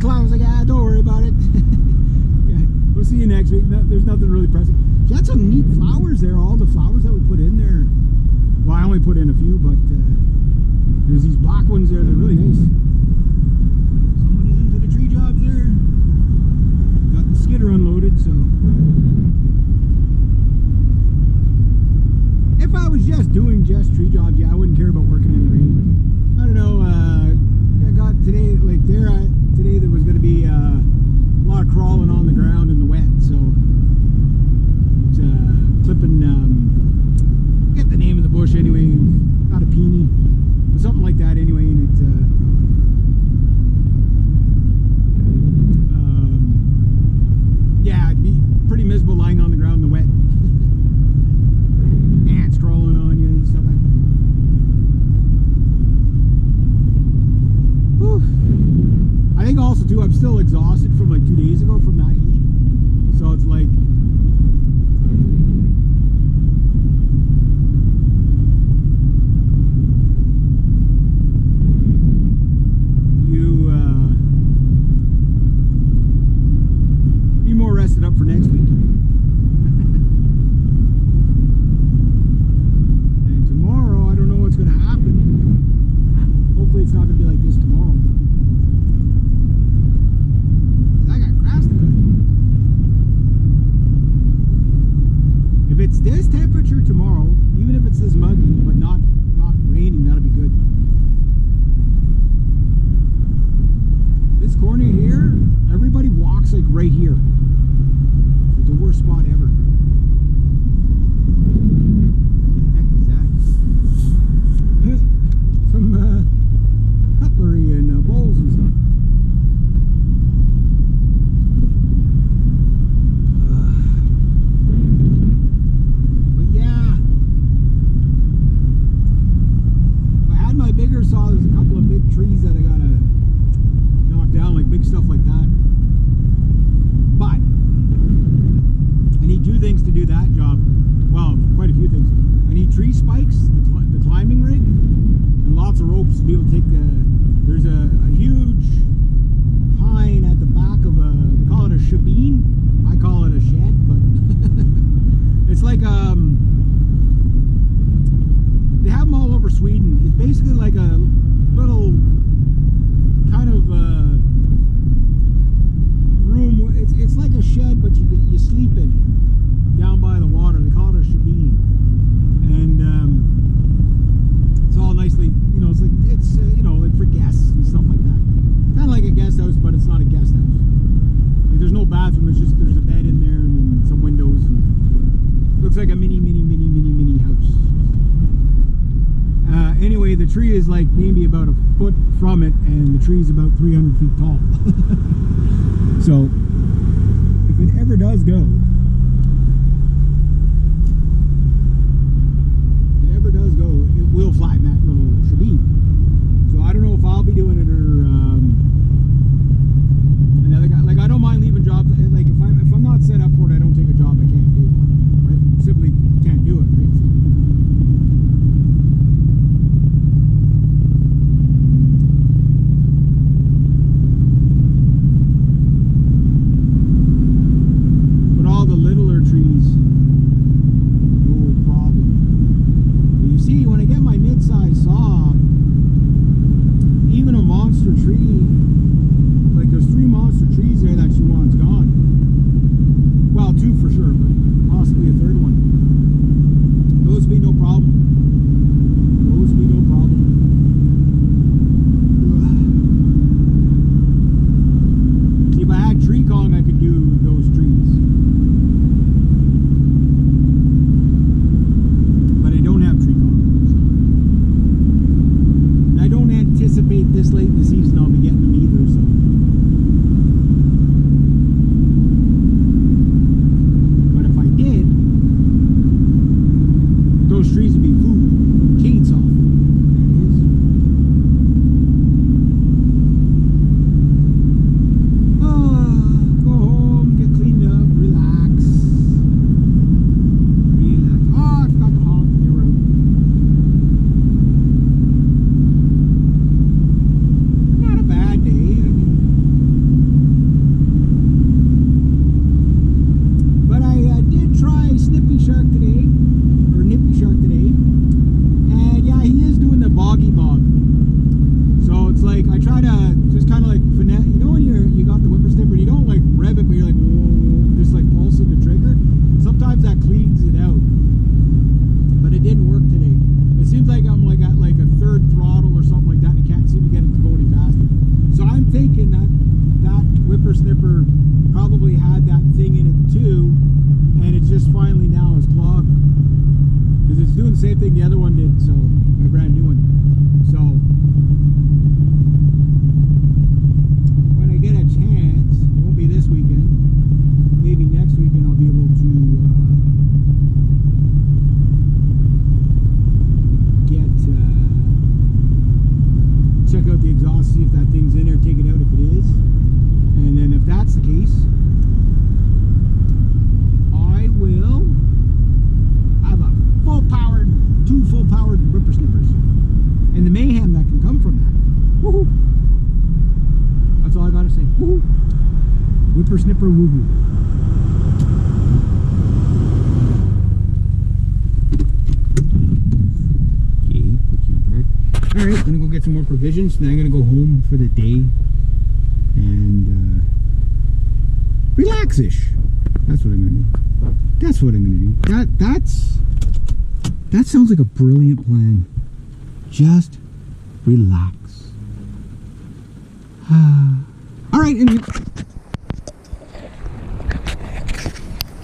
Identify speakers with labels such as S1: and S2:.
S1: client was like, ah, don't worry about it. Yeah, we'll see you next week. No, there's nothing really pressing. She had some neat flowers there, all the flowers that we put in there. Well, I only put in a few, but there's these black ones there, they're really nice. Somebody's into the tree jobs there. Got the skidder unloaded, so. If I was just doing just tree jobs, yeah, I wouldn't care about working in the rain. I don't know, I got today, like today there was going to be a lot of crawling on the ground in the wet, so it's clipping, get the name of the bush anyway, not a peony, but something like that anyway, and it's yeah, it'd be pretty miserable lying on the ground in the wet. Ants crawling on you and stuff like that. Whew. I think also too, I'm still exhausted from like 2 days ago from that heat, so it's like be more rested up for next week. And tomorrow, I don't know what's going to happen. Hopefully it's not going to be like this tomorrow. I got grass to cut. If it's this temperature tomorrow, even if it's this muggy, but not raining, that'll be good. This corner here, everybody walks like right here. It's the worst spot ever. What the heck is that? Some cutlery and bowls and stuff. But yeah, if I had my bigger saw, there's a couple of big trees that I gotta knock down, like big stuff like that. But I need two things to do that job. Well, quite a few things. I need tree spikes, the climbing rig, and lots of ropes to be able to take there's a huge pine at the back of they call it a shebeen. I call it a shed, but it's like they have them all over Sweden. It's basically like a little kind of room. It's like a shed, but you sleep in it down by the water. They call it a shebeen, and it's all nicely, you know, it's like you know, like for guests and stuff like that. Kind of like a guest house, but it's not a guest house. Like there's no bathroom. It's just there's a bed in there and then some windows. And it looks like a mini house. Anyway, the tree is like maybe about a foot from it, and the tree is about 300 feet tall. So, if it ever does go, it will flatten that little shebeen. So I don't know if I'll be doing it or another guy. Like I don't mind leaving jobs. Like if I'm not set up for it, I don't take a job I can't do. Right? Simply can't do it. Right? This late in the season I'll be getting them either, so but if I did, those trees would be food. Chainsaw. There it is. Go home, get cleaned up, relax. Oh, I forgot to honk. They were out. I'm thinking that that whippersnipper probably had that thing in it too, and it's just finally now is clogged. Because it's doing the same thing the other one did, so my brand new one. So when I get a chance, it won't be this weekend, maybe next weekend I'll be able to check out the exhaust, see if that thing's in there, take it out if it is, and then if that's the case, I will have a two full-powered whippersnippers, and the mayhem that can come from that. Woohoo! That's all I gotta say. Woohoo! Whippersnipper woohoo! Okay, put you in park. All right, gonna go get some more provisions. Then I'm gonna go home for the day and relax-ish. That's what I'm gonna do. That's what I'm gonna do. That sounds like a brilliant plan. Just relax. All right, anyway.